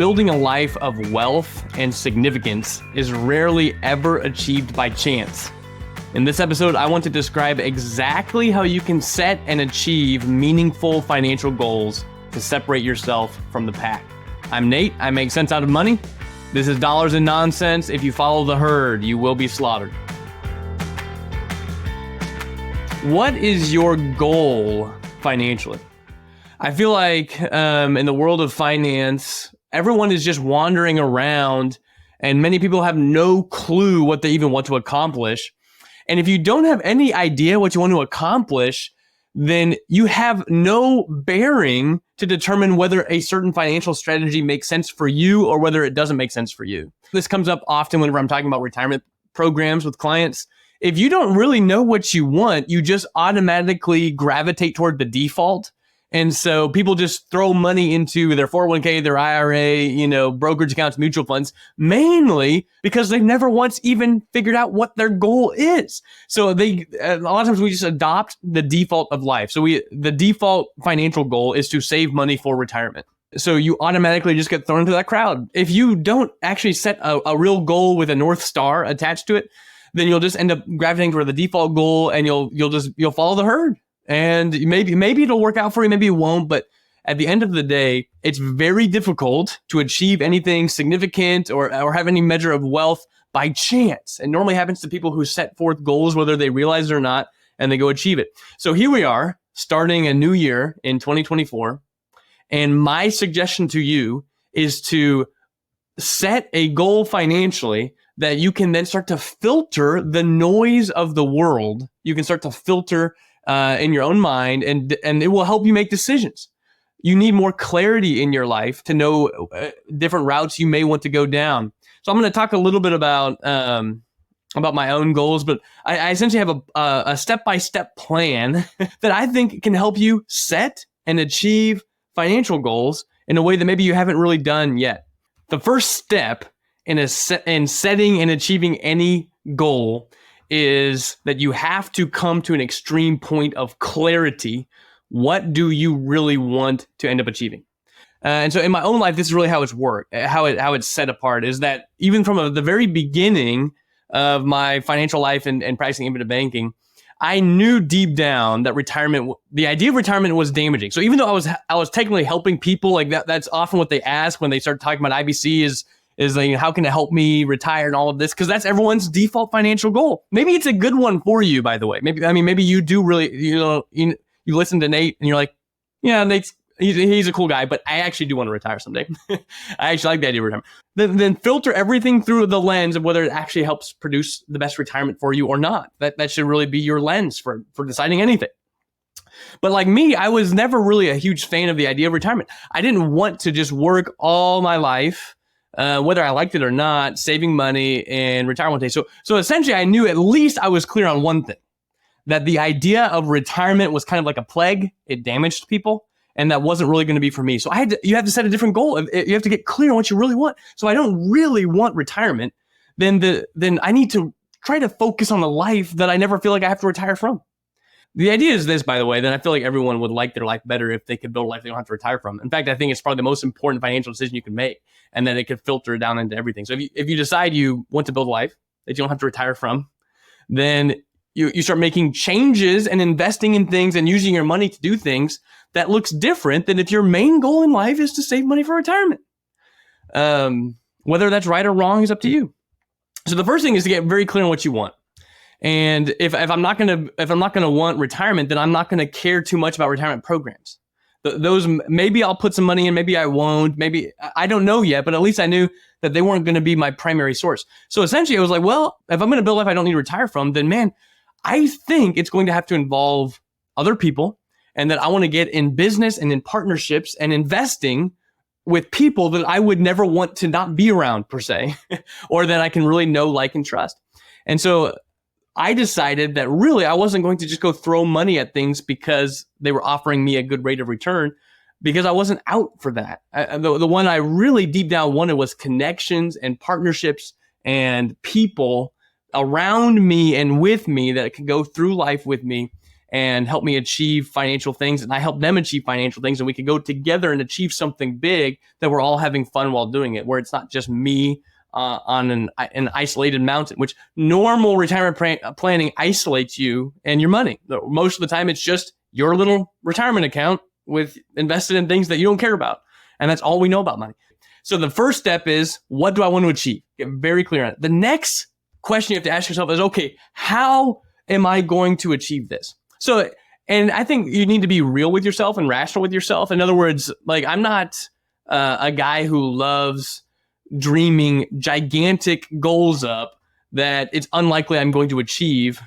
building a life of wealth and significance is rarely ever achieved by chance. In this episode, I want to describe exactly how you can set and achieve meaningful financial goals to separate yourself from the pack. I'm Nate. I make sense out of money. This is Dollars and Nonsense. If you follow the herd, you will be slaughtered. What is your goal financially? I feel like in the world of finance, everyone is just wandering around and many people have no clue what they even want to accomplish. And if you don't have any idea what you want to accomplish, then you have no bearing to determine whether a certain financial strategy makes sense for you or whether it doesn't make sense for you. This comes up often whenever I'm talking about retirement programs with clients. If you don't really know what you want, you just automatically gravitate toward the default. And so people just throw money into their 401k, their IRA, brokerage accounts, mutual funds, mainly because they've never once even figured out what their goal is. So a lot of times we just adopt the default of life. So the default financial goal is to save money for retirement. So you automatically just get thrown into that crowd. If you don't actually set a real goal with a North Star attached to it, then you'll just end up gravitating toward the default goal and you'll follow the herd. And maybe it'll work out for you, maybe it won't. But at the end of the day, it's very difficult to achieve anything significant or have any measure of wealth by chance. It normally happens to people who set forth goals, whether they realize it or not, and they go achieve it. So here we are, starting a new year in 2024. And my suggestion to you is to set a goal financially that you can then start to filter the noise of the world. You can start to filter in your own mind, and it will help you make decisions. You need more clarity in your life to know different routes you may want to go down. So I'm going to talk a little bit about my own goals, but I essentially have a step-by-step plan that I think can help you set and achieve financial goals in a way that maybe you haven't really done yet. The first step in setting and achieving any goal is that you have to come to an extreme point of clarity. What do you really want to end up achieving? And so in my own life, this is really how it's worked, how it's set apart, is that even from the very beginning of my financial life and practicing infinite banking, I knew deep down that the idea of retirement was damaging. So even though I was technically helping people, like that's often what they ask when they start talking about IBC is like, how can it help me retire and all of this? Because that's everyone's default financial goal. Maybe it's a good one for you, by the way. Maybe you do really, you listen to Nate and you're like, yeah, he's a cool guy, but I actually do want to retire someday. I actually like the idea of retirement. Then filter everything through the lens of whether it actually helps produce the best retirement for you or not. That should really be your lens for deciding anything. But like me, I was never really a huge fan of the idea of retirement. I didn't want to just work all my life, whether I liked it or not, saving money and retire one day. So essentially, I knew at least I was clear on one thing, that the idea of retirement was kind of like a plague. It damaged people, and that wasn't really going to be for me. So you have to set a different goal. You have to get clear on what you really want. So I don't really want retirement. Then I need to try to focus on the life that I never feel like I have to retire from. The idea is this, by the way, that I feel like everyone would like their life better if they could build a life they don't have to retire from. In fact, I think it's probably the most important financial decision you can make, and then it could filter down into everything. So if you decide you want to build a life that you don't have to retire from, then you start making changes and investing in things and using your money to do things that looks different than if your main goal in life is to save money for retirement. Whether that's right or wrong is up to you. So the first thing is to get very clear on what you want. And if I'm not gonna want retirement, then I'm not gonna care too much about retirement programs. Those, maybe I'll put some money in, maybe I won't, maybe I don't know yet, but at least I knew that they weren't going to be my primary source. So essentially I was like, well, if I'm going to build a life I don't need to retire from, then man, I think it's going to have to involve other people, and that I want to get in business and in partnerships and investing with people that I would never want to not be around per se, or that I can really know, like, and trust. And so I decided that really I wasn't going to just go throw money at things because they were offering me a good rate of return, because I wasn't out for that. The one I really deep down wanted was connections and partnerships and people around me and with me that could go through life with me and help me achieve financial things, and I help them achieve financial things, and we can go together and achieve something big that we're all having fun while doing it, where it's not just me on an isolated mountain, which normal retirement planning isolates you and your money. Most of the time, it's just your little retirement account with invested in things that you don't care about. And that's all we know about money. So the first step is, what do I want to achieve? Get very clear on it. The next question you have to ask yourself is, okay, how am I going to achieve this? So, and I think you need to be real with yourself and rational with yourself. In other words, like, I'm not a guy who loves dreaming gigantic goals up that it's unlikely I'm going to achieve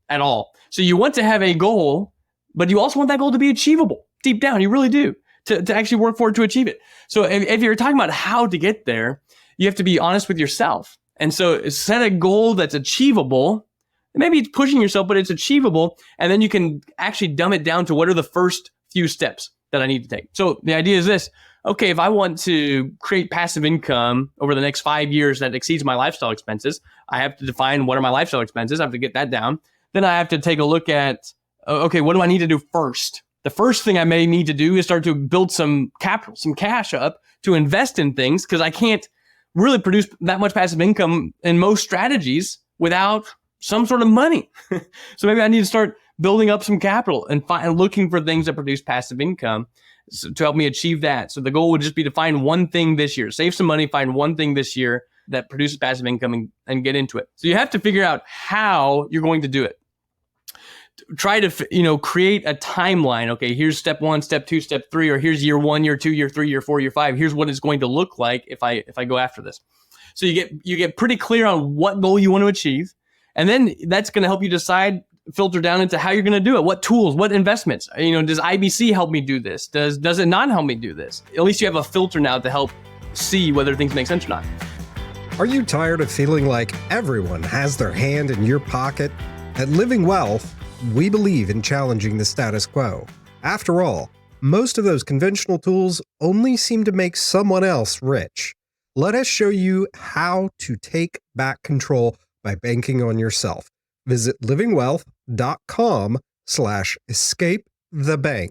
at all. So you want to have a goal, but you also want that goal to be achievable deep down. You really do, to actually work for it, to achieve it. So if you're talking about how to get there, you have to be honest with yourself. And so set a goal that's achievable. Maybe it's pushing yourself, but it's achievable. And then you can actually dumb it down to, what are the first few steps that I need to take? So the idea is this. Okay, if I want to create passive income over the next 5 years that exceeds my lifestyle expenses, I have to define what are my lifestyle expenses. I have to get that down. Then I have to take a look at, okay, what do I need to do first? The first thing I may need to do is start to build some capital, some cash up to invest in things, because I can't really produce that much passive income in most strategies without some sort of money. So maybe I need to start building up some capital and looking for things that produce passive income to help me achieve that. So the goal would just be to find one thing this year, save some money, find one thing this year that produces passive income, and get into it. So you have to figure out how you're going to do it. Try to, create a timeline. Okay, here's step 1, step 2, step 3, or here's year 1, year 2, year 3, year 4, year 5. Here's what it's going to look like if I go after this. So you get pretty clear on what goal you want to achieve, and then that's going to help you decide, filter down into how you're going to do it. What tools, what investments? Does IBC help me do this? Does it not help me do this? At least you have a filter now to help see whether things make sense or not. Are you tired of feeling like everyone has their hand in your pocket? At Living Wealth, we believe in challenging the status quo. After all, most of those conventional tools only seem to make someone else rich. Let us show you how to take back control by banking on yourself. Visit livingwealth.com/escapethebank.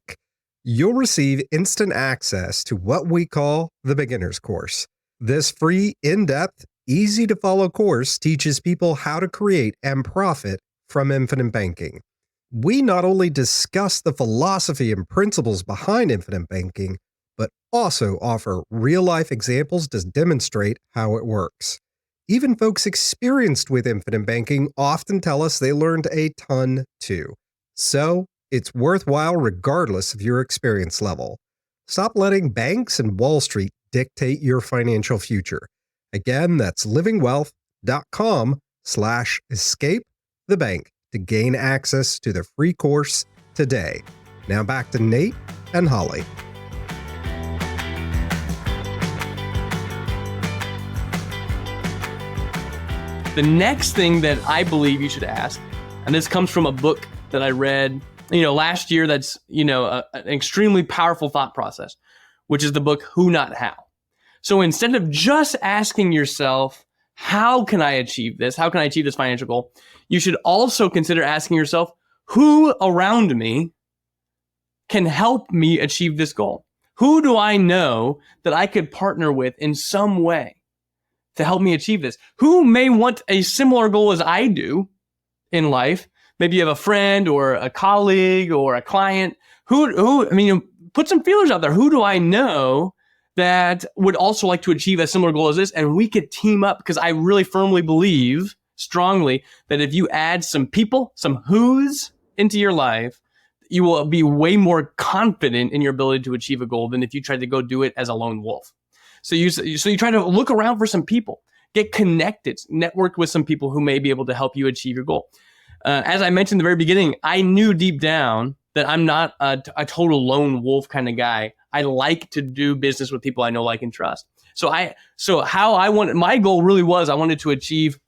You'll receive instant access to what we call the beginner's course. This free, in-depth, easy-to-follow course teaches people how to create and profit from infinite banking. We not only discuss the philosophy and principles behind infinite banking, but also offer real-life examples to demonstrate how it works. Even folks experienced with infinite banking often tell us they learned a ton too. So, it's worthwhile regardless of your experience level. Stop letting banks and Wall Street dictate your financial future. Again, that's livingwealth.com/escapethebank to gain access to the free course today. Now back to Nate and Holly. The next thing that I believe you should ask, and this comes from a book that I read, last year, that's, an extremely powerful thought process, which is the book Who Not How. So instead of just asking yourself, how can I achieve this? How can I achieve this financial goal? You should also consider asking yourself, who around me can help me achieve this goal? Who do I know that I could partner with in some way to help me achieve this? Who may want a similar goal as I do in life? Maybe you have a friend or a colleague or a client put some feelers out there. Who do I know that would also like to achieve a similar goal as this? And we could team up, because I really firmly believe strongly that if you add some people, some who's into your life, you will be way more confident in your ability to achieve a goal than if you tried to go do it as a lone wolf. So you try to look around for some people, get connected, network with some people who may be able to help you achieve your goal. As I mentioned in the very beginning, I knew deep down that I'm not a total lone wolf kind of guy. I like to do business with people I know, like, and trust. My goal really was, I wanted to achieve,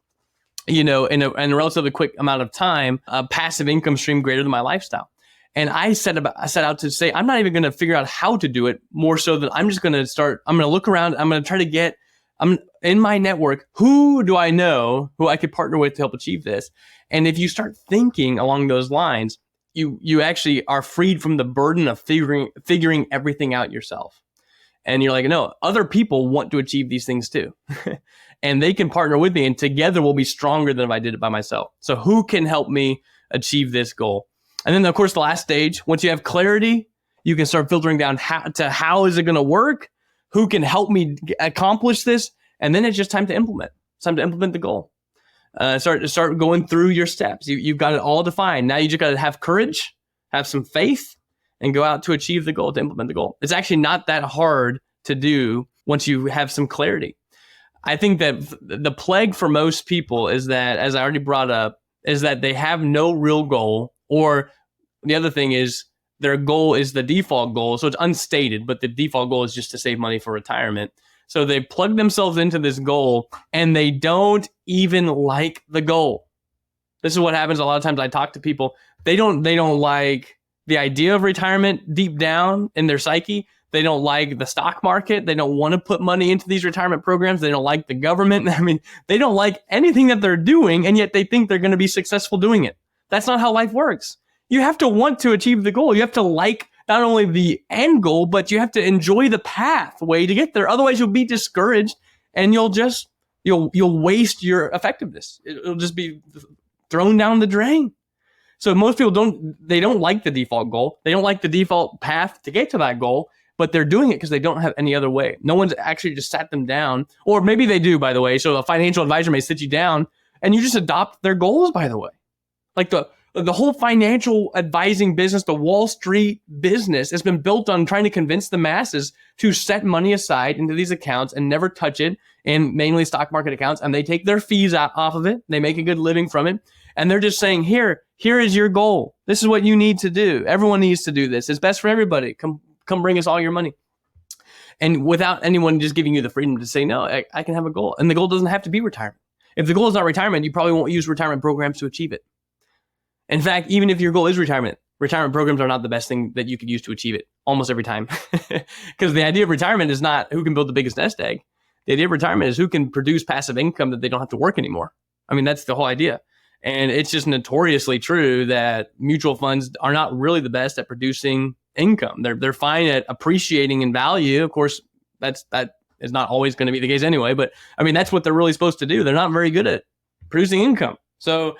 in a relatively quick amount of time, a passive income stream greater than my lifestyle. And I set out to say, I'm not even going to figure out how to do it, more so that I'm just going to I'm going to look around. I'm going to try to get, in my network, who do I know who I could partner with to help achieve this? And if you start thinking along those lines, you actually are freed from the burden of figuring everything out yourself. And you're like, no, other people want to achieve these things too. And they can partner with me, and together we'll be stronger than if I did it by myself. So who can help me achieve this goal? And then, of course, the last stage, once you have clarity, you can start filtering down how is it going to work? Who can help me accomplish this? And then it's just time to implement. It's time to implement the goal. Start going through your steps. You've got it all defined. Now you just got to have courage, have some faith, and go out to achieve the goal, to implement the goal. It's actually not that hard to do once you have some clarity. I think that the plague for most people is that, as I already brought up, is that they have no real goal, or the other thing is their goal is the default goal. So it's unstated, but the default goal is just to save money for retirement. So they plug themselves into this goal and they don't even like the goal. This is what happens a lot of times. I talk to people, they don't like the idea of retirement deep down in their psyche. They don't like the stock market. They don't want to put money into these retirement programs. They don't like the government. I mean, they don't like anything that they're doing, and yet they think they're going to be successful doing it. That's not how life works. You have to want to achieve the goal. You have to like not only the end goal, but you have to enjoy the pathway to get there. Otherwise, you'll be discouraged and you'll waste your effectiveness. It'll just be thrown down the drain. So most people don't like the default goal. They don't like the default path to get to that goal, but they're doing it because they don't have any other way. No one's actually just sat them down, or maybe they do, by the way. So a financial advisor may sit you down and you just adopt their goals, by the way. Like the whole financial advising business, the Wall Street business, has been built on trying to convince the masses to set money aside into these accounts and never touch it, in mainly stock market accounts. And they take their fees off of it. They make a good living from it. And they're just saying, here is your goal. This is what you need to do. Everyone needs to do this. It's best for everybody. Come bring us all your money. And without anyone just giving you the freedom to say, no, I can have a goal. And the goal doesn't have to be retirement. If the goal is not retirement, you probably won't use retirement programs to achieve it. In fact, even if your goal is retirement programs are not the best thing that you could use to achieve it almost every time. Because the idea of retirement is not who can build the biggest nest egg. The idea of retirement is who can produce passive income that they don't have to work anymore. I mean, that's the whole idea. And it's just notoriously true that mutual funds are not really the best at producing income. They're fine at appreciating in value. Of course, that is not always going to be the case anyway. But I mean, that's what they're really supposed to do. They're not very good at producing income. So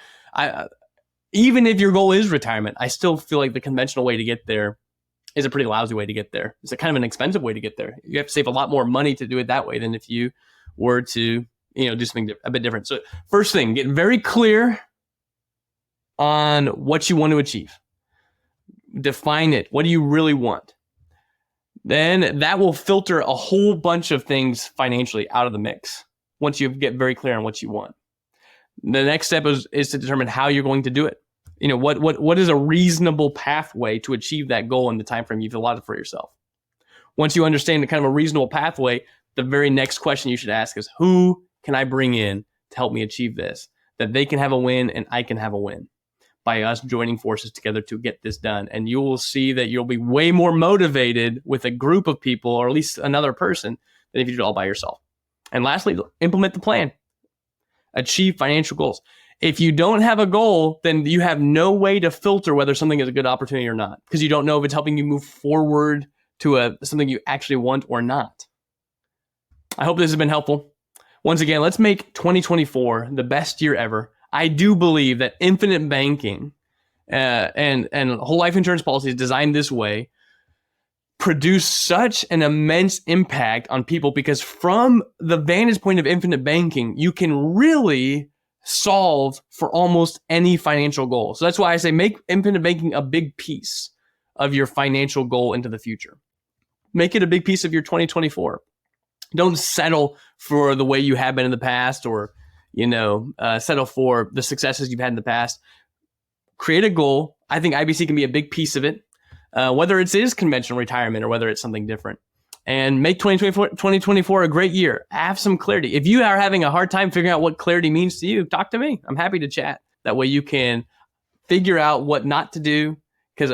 even if your goal is retirement, I still feel like the conventional way to get there is a pretty lousy way to get there. It's a kind of an expensive way to get there. You have to save a lot more money to do it that way than if you were to, do something a bit different. So first thing, get very clear on what you want to achieve. Define it. What do you really want? Then that will filter a whole bunch of things financially out of the mix once you get very clear on what you want. The next step is to determine how you're going to do it. What is a reasonable pathway to achieve that goal in the time frame you've allotted for yourself? Once you understand the kind of a reasonable pathway, the very next question you should ask is, who can I bring in to help me achieve this? That they can have a win and I can have a win by us joining forces together to get this done. And you will see that you'll be way more motivated with a group of people, or at least another person, than if you do it all by yourself. And lastly, implement the plan. Achieve financial goals. If you don't have a goal, then you have no way to filter whether something is a good opportunity or not, because you don't know if it's helping you move forward to something you actually want or not. I hope this has been helpful. Once again, let's make 2024 the best year ever. I do believe that infinite banking and whole life insurance policies designed this way produce such an immense impact on people, because from the vantage point of infinite banking, you can really solve for almost any financial goal. So that's why I say make infinite banking a big piece of your financial goal into the future. Make it a big piece of your 2024. Don't settle for the way you have been in the past, or settle for the successes you've had in the past. Create a goal. I think IBC can be a big piece of it. Whether it is conventional retirement or whether it's something different. And make 2024 a great year. Have some clarity. If you are having a hard time figuring out what clarity means to you, talk to me. I'm happy to chat. That way you can figure out what not to do. Because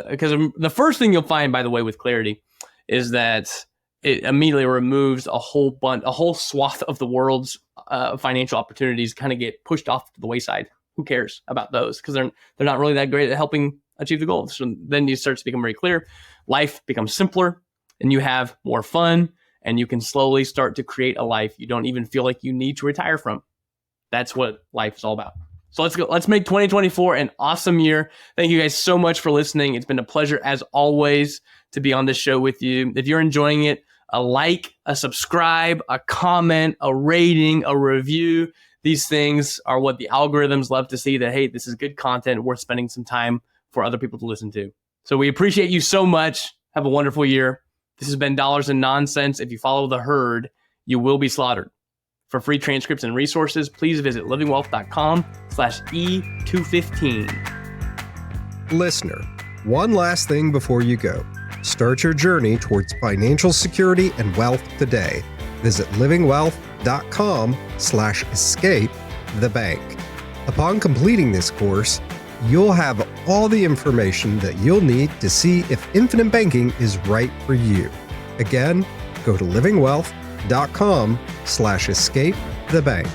the first thing you'll find, by the way, with clarity is that it immediately removes a whole swath of the world's financial opportunities kind of get pushed off to the wayside. Who cares about those? Because they're not really that great at helping achieve the goal. So then you start to become very clear. Life becomes simpler and you have more fun, and you can slowly start to create a life you don't even feel like you need to retire from. That's what life is all about. So let's go. Let's make 2024 an awesome year. Thank you guys so much for listening. It's been a pleasure as always to be on this show with you. If you're enjoying it, a like, a subscribe, a comment, a rating, a review. These things are what the algorithms love to see, that, hey, this is good content worth spending some time for other people to listen to. So we appreciate you so much. Have a wonderful year. This has been Dollars and Nonsense. If you follow the herd, you will be slaughtered. For free transcripts and resources, please visit livingwealth.com/E215. Listener, one last thing before you go. Start your journey towards financial security and wealth today. Visit livingwealth.com/escape the bank. Upon completing this course, you'll have all the information that you'll need to see if infinite banking is right for you. Again, go to livingwealth.com/escape the bank.